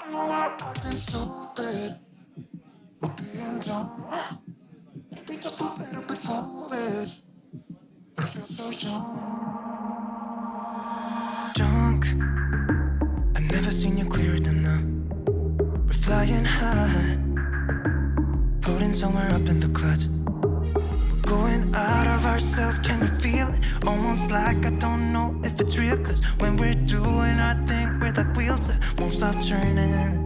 I know I'm acting stupid, but being dumb. Maybe just a little bit foolish, but I feel so young. Drunk, I've never seen you clearer than now. We're flying high, floating somewhere up in the clouds. We're going out of ourselves, can you feel it? Almost like I don't know if it's real, cause when we're doing our thing, we're like wheels that won't stop turning.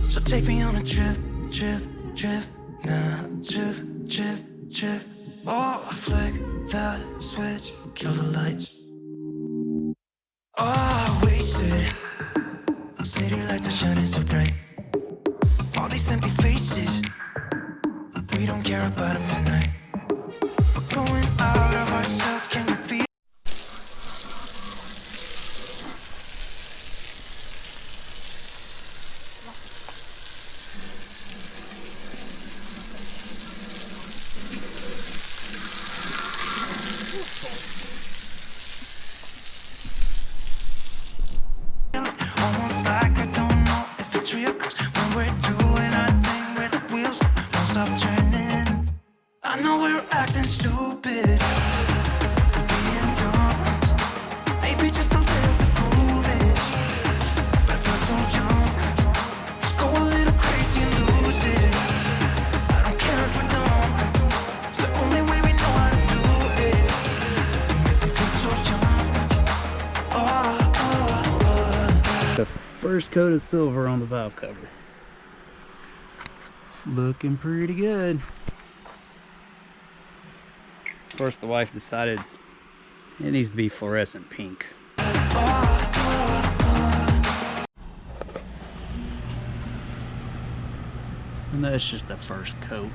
So take me on a trip, trip, trip, now trip, trip, trip. Oh, flick that switch, kill the lights. Oh, wasted. City lights are shining so bright. All these empty faces, we don't care about them tonight. We're going out of ourselves, can you feel? Almost like I don't know if it's real, cause when we're doing our thing, we're the wheels that won't stop turning. I know we're acting stupid, we're being dumb. Maybe just a little bit foolish, but I feel so young. Just go a little crazy and lose it. I don't care if we're dumb, it's the only way we know how to do it. You make me feel so young. The first coat of silver on the valve cover. Looking pretty good. Of course, the wife decided it needs to be fluorescent pink. And that's just the first coat.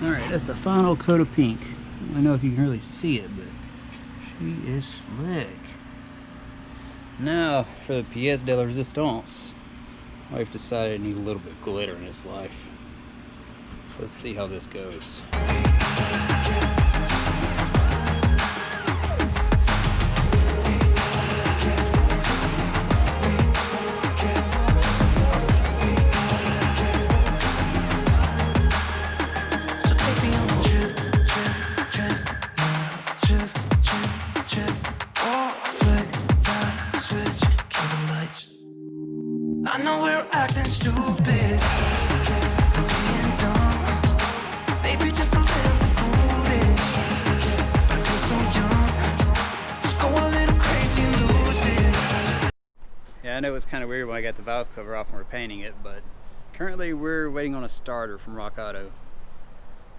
Alright, that's the final coat of pink. I don't know if you can really see it, but she is slick. Now, for the pièce de la résistance. I've decided I need a little bit of glitter in this life. So let's see how this goes. I know we're acting stupid, we're being dumb. Maybe just a little bit foolish, but I feel so young. Just go a little crazy and lose it. Yeah, I know it's kind of weird when I got the valve cover off and we're painting it, but currently we're waiting on a starter from Rock Auto.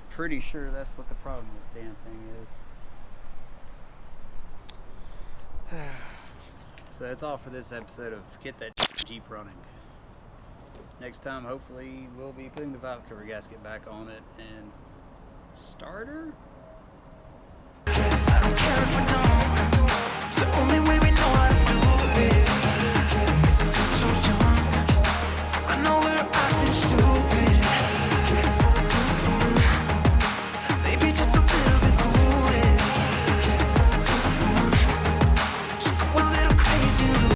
Pretty sure that's what the problem with this damn thing is. So that's all for this episode of Get That Jeep Running. Next time, hopefully, we'll be putting the valve cover gasket back on it and starter? I don't care if we're